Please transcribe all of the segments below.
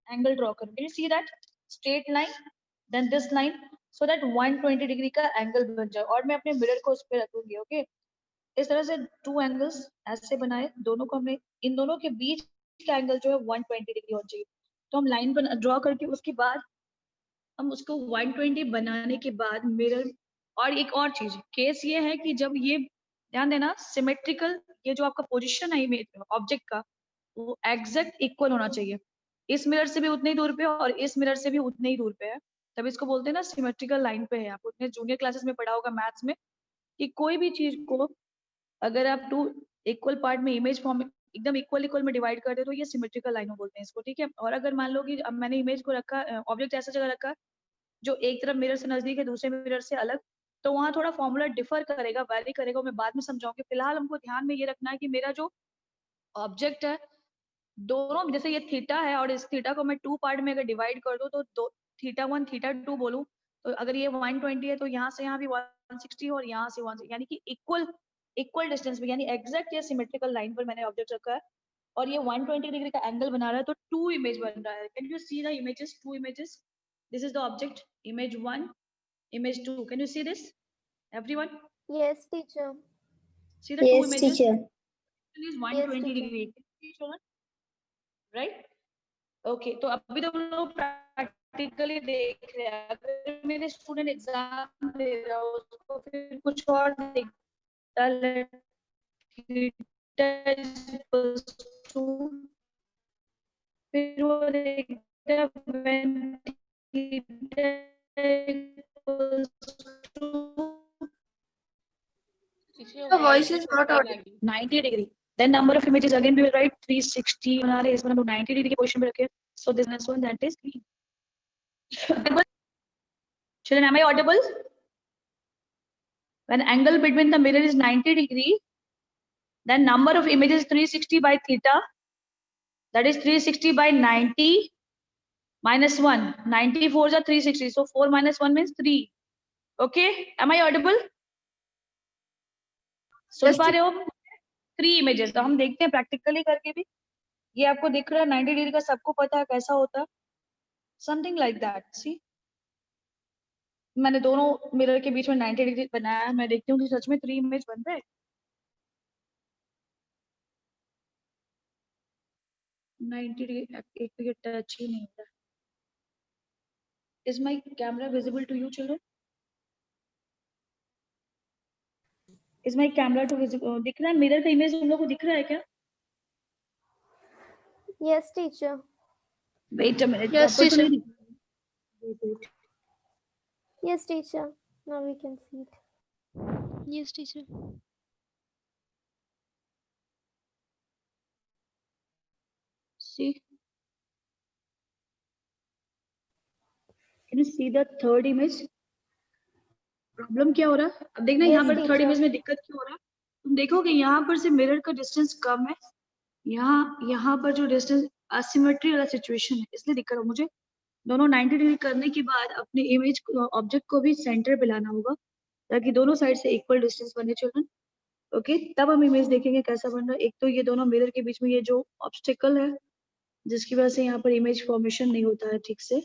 Angle draw करो. Can you see that straight line, then this line, so that 120 degree का angle बन जाए. और मैं अपने मिरर को उस पे रखूंगी. ओके, इस तरह से 2 एंगल्स ऐसे बनाए, दोनों को हमने, इन दोनों के बीच का एंगल जो है 120 डिग्री होना चाहिए. तो हम लाइन पर ड्रॉ करके उसके बाद हम उसको 120 बनाने के बाद मिरर. और एक और चीज, केस ये है कि जब ये ध्यान देना, सिमेट्रिकल, ये जो आपका पोजीशन है इमेज ऑब्जेक्ट का, वो एग्जैक्ट इक्वल होना चाहिए. इस मिरर से भी उतने ही दूर पे और इस मिरर से भी उतने ही दूर पे है, तब इसको बोलते हैं ना सिमेट्रिकल लाइन पे है. आपको अपने जूनियर क्लासेस में पढ़ा होगा मैथ्स में कि कोई भी चीज को अगर आप 2 इक्वल पार्ट में इमेज फॉर्म एकदम इक्वल में डिवाइड कर दे तो ये सिमेट्रिकल लाइन बोलते हैं इसको. ठीक है. और अगर मान लो कि अब मैंने इमेज को रखा, ऑब्जेक्ट ऐसा जगह रखा जो एक तरफ मिरर से नजदीक है, दूसरे मिरर से अलग, तो वहां थोड़ा फॉर्मूला डिफर करेगा, वैरी करेगा. मैं बाद में समझाऊंगी. फिलहाल हमको ध्यान में ये रखना है कि मेरा जो ऑब्जेक्ट है, दोनों, जैसे ये थीटा है और इस थीटा को मैं 2 पार्ट में अगर डिवाइड कर दूं तो थीटा 1 थीटा 2 बोलूं, तो अगर ये 120 है तो यहाँ से यहाँ भी 160 और यहाँ से 160, यानी कि इक्वल डिस्टेंस में, यानी एग्जैक्ट या सिमेट्रिकल लाइन पर मैंने ऑब्जेक्ट रखा है और ये 120 डिग्री का एंगल बना रहा है, तो 2 इमेज बन रहा है. Can you see the images, 2 images? This is the object, image 1, image 2. Can you see this, everyone? Yes, teacher. See the 2 images? teacher. This is 120 degree, right? Okay, तो अभी तो हम लोग प्रैक्टिकली देख रहे हैं. अगर मेरे स्टूडेंट एग्जाम दे रहा हो उसको फिर कुछ और देखता है, फिर वो देखता है when theta equals to The voice is not audible. 90 degree. Then number of images again we will write 360 बना रहे हैं, इसमें हम लोग 90 डिग्री के पोजीशन पे रखे. So this next one, that is green. Children, am I audible? When angle between the mirror is 90 degree, then number of images 360 by theta, that is 360 by 90 minus 1. 94 is 360, so 4 minus 1 means 3. Okay, am I audible? सुन पा रहे हो? 3 images. तो हम देखते हैं practically करके भी. ये आपको दिख रहा है 90 डिग्री का, सबको पता है कैसा होता है, समथिंग लाइक दैट. सी, मैंने दोनों मिरर के बीच में 90 डिग्री बनाया है. मैं देखती हूँ कि सच में 3 इमेज बन रहे हैं. 90 डिग्री एक भी टच ही नहीं हो रहा. Is my camera visible to you children? Is my camera to visible? दिख रहा है मिरर का इमेज तुम लोग को दिख रहा है क्या? Yes, teacher. Wait a minute. Yes, teacher. Wait. Yes, teacher. Now we can see it. Yes, teacher. See, can you see the third image? Problem क्या हो रहा है? अब देखना, Yes, यहाँ पर थर्ड teacher. इमेज में दिक्कत क्यों हो रहा है? तुम देखोगे यहाँ पर से मिरर का डिस्टेंस कम है, यहाँ पर जो डिस्टेंस असिमेट्री वाला सिचुएशन है, इसलिए दिक्कत हो. मुझे दोनों 90 डिग्री करने के बाद अपने इमेज ऑब्जेक्ट को भी सेंटर पे लाना होगा ताकि दोनों साइड से इक्वल डिस्टेंस बने चिल्ड्रन. ओके, तब हम इमेज देखेंगे कैसा बन रहा है. एक तो ये दोनों मिरर के बीच में ये जो ऑब्स्टिकल है जिसकी वजह से यहाँ पर इमेज फॉर्मेशन नहीं होता है ठीक से,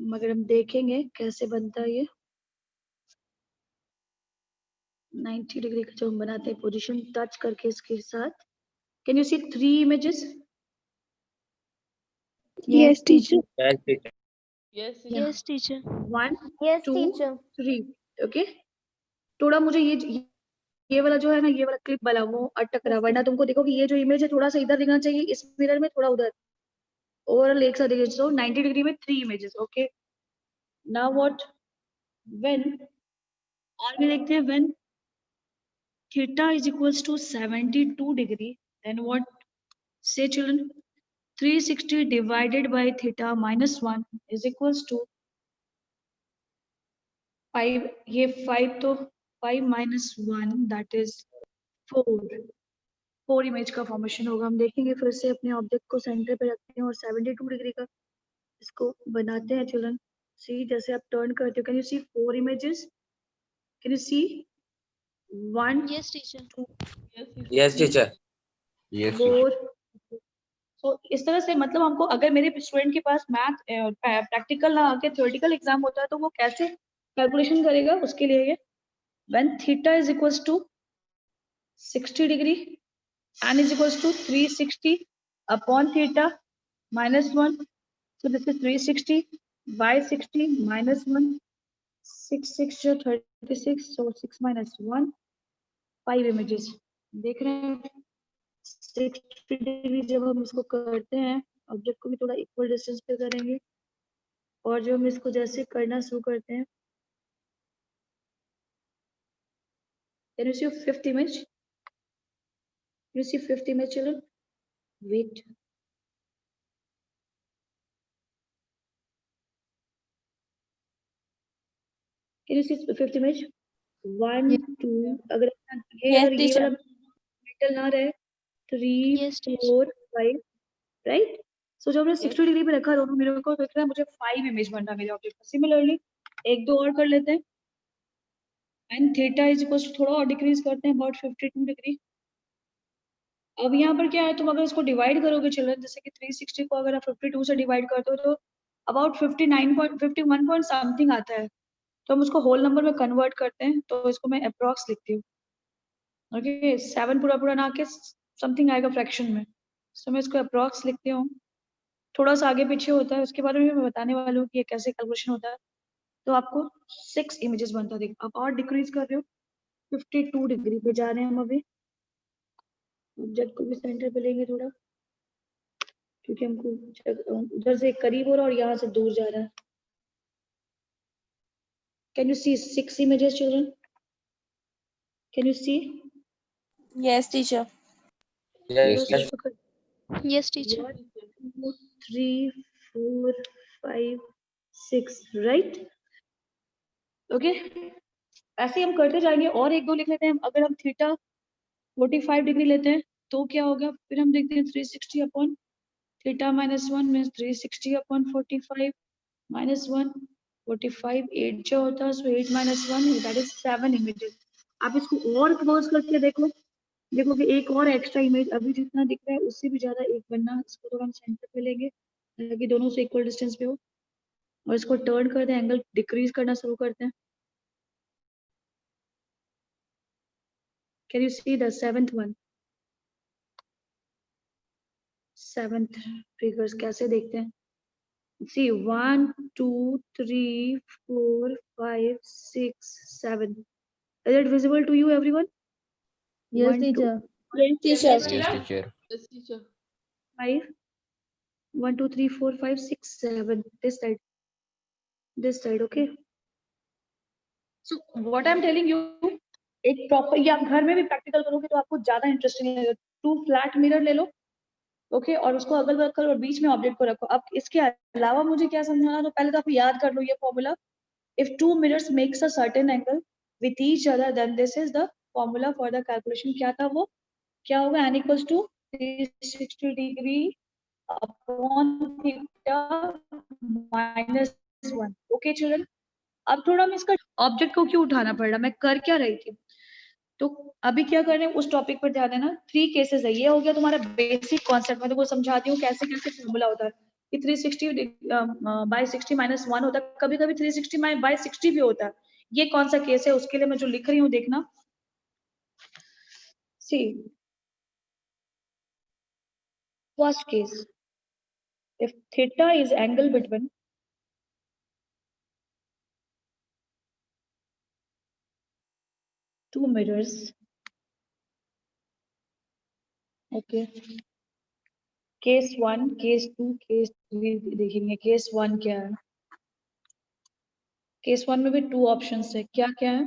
मगर हम देखेंगे कैसे बनता है ये 90 डिग्री का जो हम बनाते हैं पोजीशन टच करके इसके साथ. Can you see 3 images? Yes, teacher. Yes, teacher. Yes, Yeah. yes, teacher. 1 Yes, 2 teacher. 3. Okay, थोड़ा मुझे ये वाला जो है ना, ये वाला क्लिप वाला वो अटक रहा है, वरना तुमको देखो कि ये जो इमेज है थोड़ा सा इधर दिखना चाहिए, इस मिरर में थोड़ा उधर, ओवरऑल एक साथ दिखे. सो 90 डिग्री में 3 images. Okay, now what, when, और भी देखते हैं, when theta is equals to 72 degree, then what? Say children, 360 divided by theta minus 1 is equals to 5. ये 5 तो 5 minus 1 that is 4 इमेज का फॉर्मेशन होगा. हम देखेंगे फिर से अपने ऑब्जेक्ट को सेंटर पे रखते हैं और 72 डिग्री का इसको बनाते हैं चिल्ड्रन. सी, जैसे आप टर्न करते हो, can you see 4 images? Can you see 1 Yes, teacher. 2 Yes, teacher. Yes, teacher. 4 तो इस तरह से मतलब हमको अगर मेरे स्टूडेंट के पास मैथ प्रैक्टिकल ना आके थ्योरेटिकल एग्जाम होता है तो वो कैसे कैलकुलेशन करेगा, उसके लिए ये when theta is equals to 60 degree and is equals to 360 upon theta minus 1. So this is 360 by 60 minus 1. 6 6 जो 36. So 6 minus 1. 5 images. देख रहे हैं 60 डिग्री जब हम इसको करते हैं ऑब्जेक्ट को भी थोड़ा इक्वल डिस्टेंस पे करेंगे और जो हम इसको जैसे करना शुरू करते हैं Can you see fifth image? You see fifth image, children? Wait. Can you see fifth image? 1 2 अगर ये Yes, अगर ये teacher. वाला मेटल ना रहे 3 Yes, teacher. 4 5 राइट. सो जब हमने 60 डिग्री पे रखा दोनों मेरे को दिख रहा है मुझे 5 इमेज बन रहा है मेरे ऑब्जेक्ट का. सिमिलरली एक दो और कर लेते हैं and theta is equal to थोड़ा और डिक्रीज करते हैं अबाउट 52 डिग्री. अब यहाँ पर क्या है, तुम अगर इसको डिवाइड करोगे चिल्ड्रन, जैसे कि 360 को अगर आप 52 से डिवाइड करते हो तो अबाउट 59.51 पॉइंट समथिंग आता है. तो हम उसको होल नंबर में कन्वर्ट करते हैं तो इसको मैं अप्रॉक्स लिखती हूँ. ओके 7 पूरा ना आके समथिंग आएगा फ्रैक्शन में. सो मैं इसको अप्रॉक्स लिखती हूँ. थोड़ा सा आगे पीछे होता है उसके बारे में मैं बताने वाली हूँ कि ये कैसे कैलकुलेशन होता है. तो आपको 6 इमेजेस बनता है. आप और डिक्रीज कर रहे हो 52 डिग्री पे जा रहे हैं हम अभी. ऑब्जेक्ट को भी सेंटर पे लेंगे थोड़ा क्योंकि हमको उधर से करीब हो रहा है और यहाँ से दूर जा रहा है. Can you see 6 images children? Can you see? Yes, teacher. Yes, teacher. Yes, teacher. 1 2 3 4 5 6 right. Okay ऐसे ही हम करते जाएंगे और एक दो लिख लेते हैं. अगर हम थीटा 45 डिग्री लेते हैं तो क्या होगा, फिर हम देखते हैं 360 upon theta minus 1 means 360 upon 45 minus 1 45 8 जो होता है सो 8 माइनस 1 दैट इज 7 इमेजेस. आप इसको और क्लोज करके देखो कि एक और एक्स्ट्रा इमेज अभी जितना दिख रहा है उससे भी ज्यादा एक बनना. इसको थोड़ा हम सेंटर पे लेंगे ताकि दोनों से इक्वल डिस्टेंस पे हो और इसको टर्न करते हैं, एंगल डिक्रीज करना शुरू करते हैं. Can you see the seventh one? Seventh figures कैसे देखते हैं? सी 1 2 3 4 5 6 7. Is it visible to you everyone? Yes, 1 2 teacher. Yes, teacher. Yes, teacher. Yes, teacher. 5 1 2 3 4 5 6 7 this side okay. So what I'm telling you एक proper या आप घर में भी practical करोगे तो आपको ज्यादा इंटरेस्टिंग लगेगा. 2 फ्लैट मिरर ले लो ओके और उसको अगल बगल करो और बीच में ऑब्जेक्ट को रखो. अब इसके अलावा मुझे क्या समझाना, तो पहले तो आप याद कर लो ये formula. If two mirrors makes a certain angle with each other then this is the formula for the calculation. क्या था वो, क्या होगा, n equals to 360 degree upon theta minus 1. Okay children. अब थोड़ा मैं इसका ऑब्जेक्ट को क्यों उठाना पड़ रहा, मैं कर क्या रही थी. तो अभी क्या कर रहे हैं उस टॉपिक पर ध्यान देना. 3 केसेस है. ये हो गया तुम्हारा बेसिक कॉन्सेप्ट. मैं तुमको समझाती हूँ कैसे कैसे फॉर्मूला होता है कि 360 बाय 60 माइनस 1 होता है. कभी कभी 360 बाय 60 भी होता है. ये कौन सा केस है उसके लिए मैं जो लिख रही हूँ देखना. See first case, if theta is angle between two mirrors, okay, case 1 case 2 case 3 देखेंगे. केस 1 क्या है, केस 1 में भी 2 ऑप्शंस है. क्या क्या है,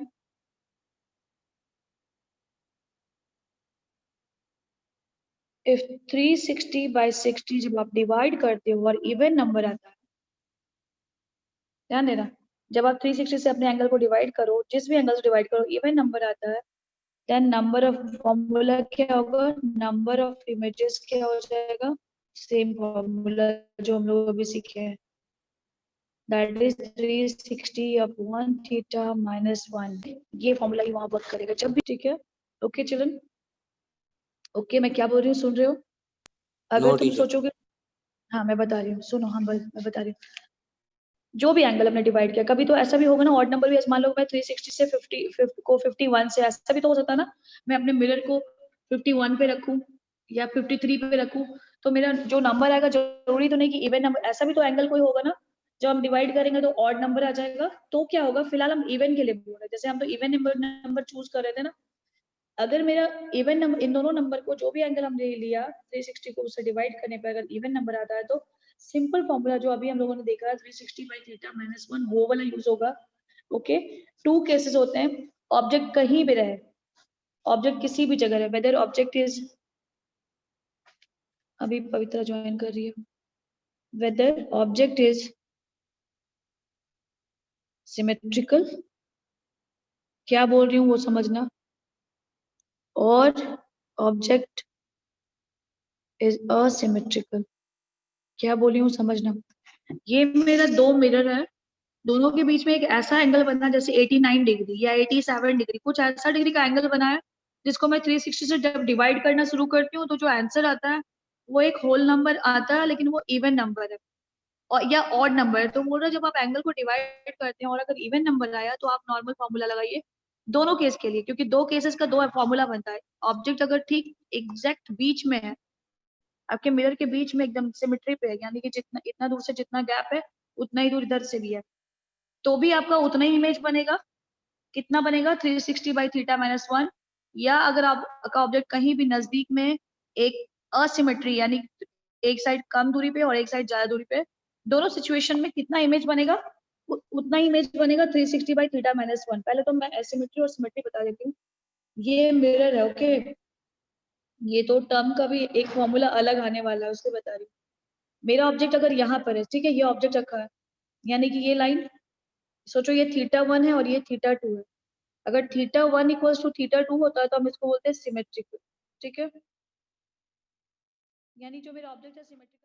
if 360 by 60 जब आप डिवाइड करते हो और इवन नंबर आता है, ध्यान देना, जब आप 360 से अपने एंगल को डिवाइड करो, जिस भी एंगल से डिवाइड करो, इवन नंबर आता है, देन नंबर ऑफ फॉर्मूला क्या होगा, नंबर ऑफ इमेजेस क्या हो जाएगा, सेम फॉर्मूला जो हम लोग अभी सीखे हैं, that is 360 upon theta minus 1. ये फॉर्मूला ही वहां वर्क करेगा जब भी. ठीक है ओके चिल्ड्रन. ओके मैं क्या बोल रही हूँ सुन रहे हो. अगर No, तुम teacher. सोचोगे, हाँ मैं बता रही हूँ, सुनो, हाँ मैं बता रही हूँ, जो भी एंगल हमने डिवाइड किया, कभी तो ऐसा भी होगा ना, ऑड नंबर भी, मान लो मैं 360 से 50 को 51 से, ऐसा भी तो हो सकता है ना, मैं अपने मिरर को 51 पे रखूं या 53 पे रखूं, तो मेरा जो नंबर आएगा जरूरी तो नहीं कि इवन नंबर, ऐसा भी तो एंगल कोई होगा ना, जब हम डिवाइड करेंगे तो ऑड नंबर आ जाएगा, तो क्या होगा, फिलहाल हम इवन के लिए बोल रहे हैं, जैसे हम तो इवन नंबर चूज कर रहे थे ना, अगर मेरा इवन नंबर, इन दोनों नंबर को जो भी एंगल हमने लिया 360 को उससे डिवाइड करने पर अगर इवन नंबर आता है, तो सिंपल फॉर्मूला जो अभी हम लोगों ने देखा 360 बाई थीटा माइनस 1, वो वाला यूज होगा। ओके, 2 केसेस होते हैं, ऑब्जेक्ट कहीं भी रहे, ऑब्जेक्ट किसी भी जगह रहे, वेदर ऑब्जेक्ट इज, अभी पवित्रा ज्वाइन कर रही है, वेदर ऑब्जेक्ट इज सिमेट्रिकल, क्या बोल रही हूँ वो समझना, और ऑब्जेक्ट इज असिमेट्रिकल, क्या बोल रही हूँ समझना। ये मेरा 2 मिरर है, दोनों के बीच में एक ऐसा एंगल बना जैसे 89 डिग्री या 87 डिग्री, कुछ ऐसा डिग्री का एंगल बना है, जिसको मैं 360 से जब डिवाइड करना शुरू करती हूँ तो जो आंसर आता है वो एक होल नंबर आता है, लेकिन वो इवन नंबर है और या ऑड नंबर है। तो बोल रहा जब आप एंगल को डिवाइड करते हैं और अगर इवन नंबर आया तो आप नॉर्मल फॉर्मूला लगाइए दोनों केस के लिए, क्योंकि 2 केसेस का 2 फॉर्मूला बनता है। ऑब्जेक्ट अगर ठीक एग्जैक्ट बीच में है, आपके मिरर के बीच में एकदम सिमेट्री पे है, यानी कि जितना इतना दूर से जितना गैप है उतना ही दूर इधर से भी है, तो भी आपका उतना ही इमेज बनेगा। कितना बनेगा, 360 बाई थीटा माइनस 1, या अगर आपका ऑब्जेक्ट कहीं भी नजदीक में एक असिमेट्री, यानी एक साइड कम दूरी पे और एक साइड ज्यादा दूरी पे, दोनों सिचुएशन में कितना इमेज बनेगा, उतना ही इमेज बनेगा 360 बाई थीटा माइनस 1। पहले तो मैं एसिमेट्री और सिमेट्री बता देती हूँ। ये मिरर है, ओके, ये तो टर्म का भी एक फॉर्मूला अलग आने वाला है, उससे बता रही हूँ। मेरा ऑब्जेक्ट अगर यहाँ पर है, ठीक है, ये ऑब्जेक्ट रखा है, यानी कि ये लाइन, सोचो ये θ1 है और ये θ2 है, अगर θ1 इक्वल्स टू θ2 होता है तो हम इसको बोलते हैं सिमेट्रिकल, ठीक है, यानी जो मेरा ऑब्जेक्ट है सिमेट्रिकल